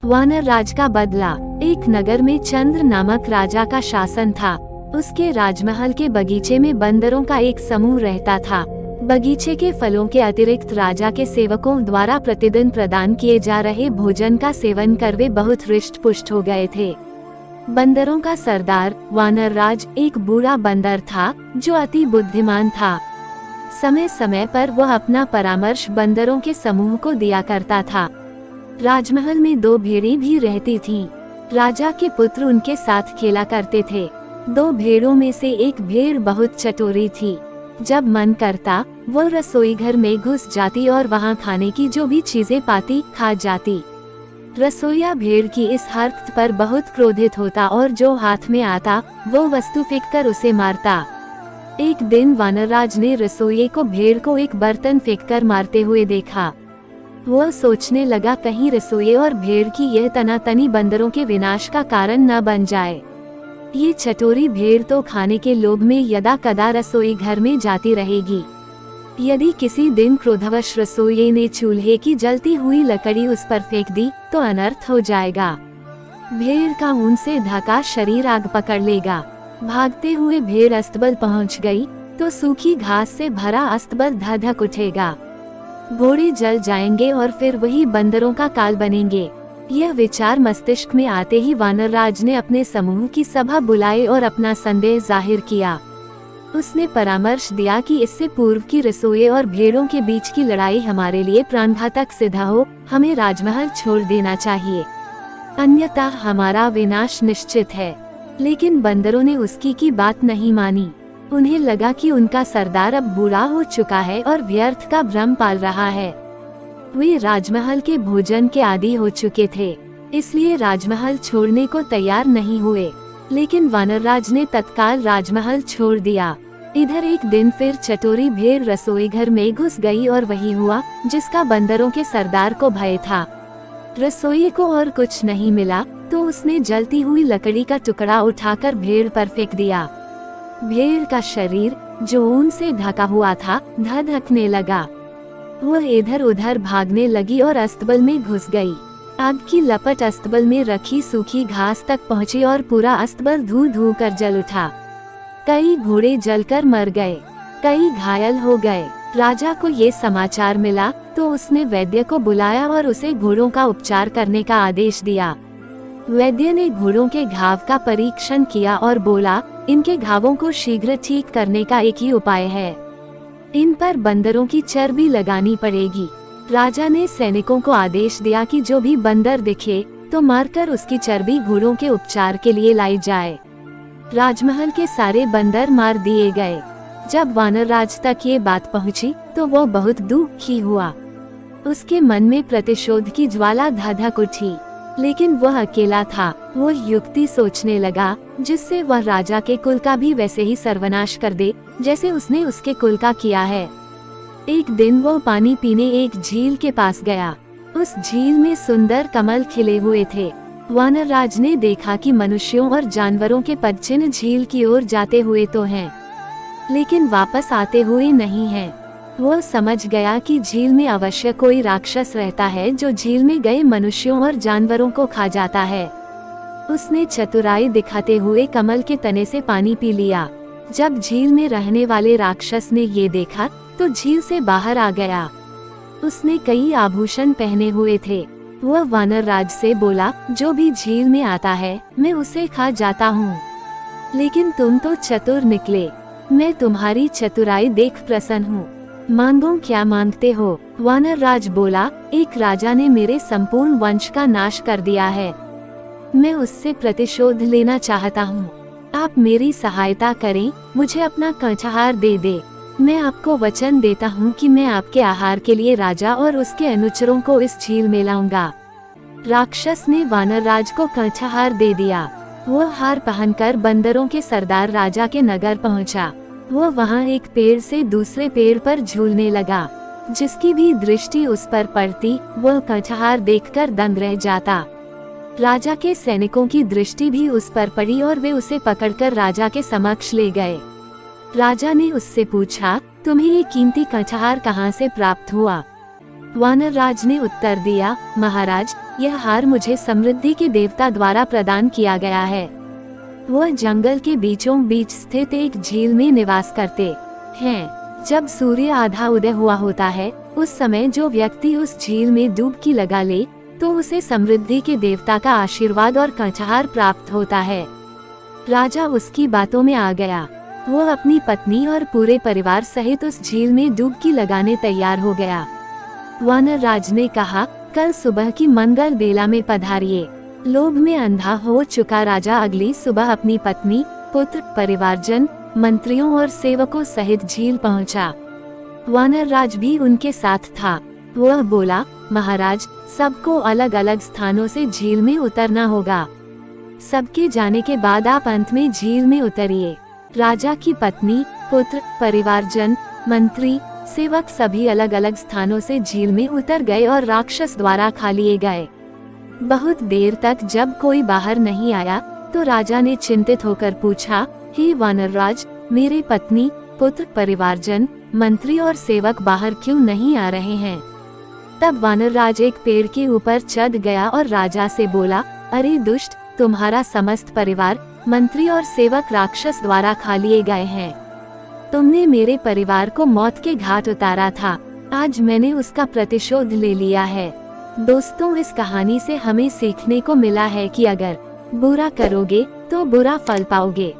वानर राज का बदला। एक नगर में चंद्र नामक राजा का शासन था। उसके राजमहल के बगीचे में बंदरों का एक समूह रहता था। बगीचे के फलों के अतिरिक्त राजा के सेवकों द्वारा प्रतिदिन प्रदान किए जा रहे भोजन का सेवन कर वे बहुत हृष्ट पुष्ट हो गए थे। बंदरों का सरदार वानर राज एक बूढ़ा बंदर था जो अति बुद्धिमान था। समय समय पर वह अपना परामर्श बंदरों के समूह को दिया करता था। राजमहल में 2 भेड़ें भी रहती थीं। राजा के पुत्र उनके साथ खेला करते थे। 2 भेड़ों में से एक भेड़ बहुत चतुरी थी। जब मन करता वो रसोई घर में घुस जाती और वहां खाने की जो भी चीजें पाती खा जाती। रसोइया भेड़ की इस हरकत पर बहुत क्रोधित होता और जो हाथ में आता वो वस्तु फेंककर उसे मारता। एक दिन वानरराज ने रसोइये को भेड़ को एक बर्तन फेंककर मारते हुए देखा। वह सोचने लगा कहीं रसोइये और भेड़ की यह तनातनी बंदरों के विनाश का कारण न बन जाए। ये चटोरी भेड़ तो खाने के लोभ में यदा कदा रसोई घर में जाती रहेगी। यदि किसी दिन क्रोधवश रसोइये ने चूल्हे की जलती हुई लकड़ी उस पर फेंक दी तो अनर्थ हो जाएगा। भेड़ का ऊन से ढका शरीर आग पकड़ लेगा। भागते हुए भेड़ अस्तबल पहुंच गई तो सूखी घास से भरा अस्तबल धधक उठेगा। घोड़े जल जाएंगे और फिर वही बंदरों का काल बनेंगे। यह विचार मस्तिष्क में आते ही वानरराज ने अपने समूह की सभा बुलाई और अपना संदेह जाहिर किया। उसने परामर्श दिया कि इससे पूर्व की रसोइये और भेड़ों के बीच की लड़ाई हमारे लिए प्राणघातक सिद्ध हो, हमें राजमहल छोड़ देना चाहिए, अन्यथा हमारा विनाश निश्चित है। लेकिन बंदरों ने उसकी की बात नहीं मानी। उन्हें लगा कि उनका सरदार अब बूढ़ा हो चुका है और व्यर्थ का भ्रम पाल रहा है। वे राजमहल के भोजन के आदी हो चुके थे, इसलिए राजमहल छोड़ने को तैयार नहीं हुए। लेकिन वानरराज ने तत्काल राजमहल छोड़ दिया। इधर एक दिन फिर चटोरी भेड़ रसोई घर में घुस गई और वही हुआ जिसका बंदरों के सरदार को भय था। रसोई को और कुछ नहीं मिला तो उसने जलती हुई लकड़ी का टुकड़ा उठाकर भेड़ पर फेंक दिया। भेड़ का शरीर जो ऊन से ढका हुआ था धधकने लगा। वह इधर उधर भागने लगी और अस्तबल में घुस गई। आग की लपट अस्तबल में रखी सूखी घास तक पहुंची और पूरा अस्तबल धू धू कर जल उठा। कई घोड़े जलकर मर गए, कई घायल हो गए। राजा को ये समाचार मिला तो उसने वैद्य को बुलाया और उसे घोड़ों का उपचार करने का आदेश दिया। वैद्य ने घोड़ों के घाव का परीक्षण किया और बोला, इनके घावों को शीघ्र ठीक करने का एक ही उपाय है, इन पर बंदरों की चर्बी लगानी पड़ेगी। राजा ने सैनिकों को आदेश दिया कि जो भी बंदर दिखे तो मारकर उसकी चर्बी घोड़ों के उपचार के लिए लाई जाए। राजमहल के सारे बंदर मार दिए गए। जब वानरराज तक ये बात पहुंची तो वो बहुत दुखी हुआ। उसके मन में प्रतिशोध की ज्वाला धधक उठी, लेकिन वह अकेला था। वो युक्ति सोचने लगा जिससे वह राजा के कुल का भी वैसे ही सर्वनाश कर दे जैसे उसने उसके कुल का किया है। एक दिन वो पानी पीने एक झील के पास गया। उस झील में सुंदर कमल खिले हुए थे। वानरराज ने देखा कि मनुष्यों और जानवरों के पदचिन्ह झील की ओर जाते हुए तो हैं, लेकिन वापस आते हुए नहीं हैं। वो समझ गया कि झील में अवश्य कोई राक्षस रहता है जो झील में गए मनुष्यों और जानवरों को खा जाता है। उसने चतुराई दिखाते हुए कमल के तने से पानी पी लिया। जब झील में रहने वाले राक्षस ने ये देखा तो झील से बाहर आ गया। उसने कई आभूषण पहने हुए थे। वह वानरराज से बोला, जो भी झील में आता है मैं उसे खा जाता हूँ, लेकिन तुम तो चतुर निकले। मैं तुम्हारी चतुराई देख प्रसन्न हूँ। मांगो क्या मांगते हो? वानरराज बोला, एक राजा ने मेरे संपूर्ण वंश का नाश कर दिया है, मैं उससे प्रतिशोध लेना चाहता हूँ। आप मेरी सहायता करें, मुझे अपना कंठहार दे दे। मैं आपको वचन देता हूँ कि मैं आपके आहार के लिए राजा और उसके अनुचरों को इस झील में लाऊंगा। राक्षस ने वानरराज को कंठहार दे दिया। वो हार पहनकर बंदरों के सरदार राजा के नगर पहुंचा। वो वहां एक पेड़ से दूसरे पेड़ पर झूलने लगा। जिसकी भी दृष्टि उस पर पड़ती वह कंठहार देखकर दंग रह जाता। राजा के सैनिकों की दृष्टि भी उस पर पड़ी और वे उसे पकड़कर राजा के समक्ष ले गए। राजा ने उससे पूछा, तुम्हें ये कीमती कंठहार कहाँ से प्राप्त हुआ? वानरराज ने उत्तर दिया, महाराज, यह हार मुझे समृद्धि के देवता द्वारा प्रदान किया गया है। वह जंगल के बीचों बीच स्थित एक झील में निवास करते हैं। जब सूर्य आधा उदय हुआ होता है, उस समय जो व्यक्ति उस झील में डुबकी लगा ले तो उसे समृद्धि के देवता का आशीर्वाद और कंठहार प्राप्त होता है। राजा उसकी बातों में आ गया। वह अपनी पत्नी और पूरे परिवार सहित उस झील में डुबकी लगाने तैयार हो गया। वानर राज ने कहा, कल सुबह की मंगल बेला में पधारिए। लोभ में अंधा हो चुका राजा अगली सुबह अपनी पत्नी, पुत्र, परिवारजन, मंत्रियों और सेवकों सहित झील पहुंचा। वानर राज भी उनके साथ था। वह बोला, महाराज, सबको अलग अलग स्थानों से झील में उतरना होगा। सबके जाने के बाद आप अंत में झील में उतरिए। राजा की पत्नी, पुत्र, परिवारजन, मंत्री, सेवक सभी अलग अलग स्थानों से झील में उतर गए और राक्षस द्वारा खा लिए गए। बहुत देर तक जब कोई बाहर नहीं आया तो राजा ने चिंतित होकर पूछा, हे वानरराज, मेरे पत्नी, पुत्र, परिवारजन, मंत्री और सेवक बाहर क्यों नहीं आ रहे हैं? तब वानरराज एक पेड़ के ऊपर चढ़ गया और राजा से बोला, अरे दुष्ट, तुम्हारा समस्त परिवार, मंत्री और सेवक राक्षस द्वारा खा लिए गए हैं। तुमने मेरे परिवार को मौत के घाट उतारा था, आज मैंने उसका प्रतिशोध ले लिया है। दोस्तों, इस कहानी से हमें सीखने को मिला है कि अगर बुरा करोगे तो बुरा फल पाओगे।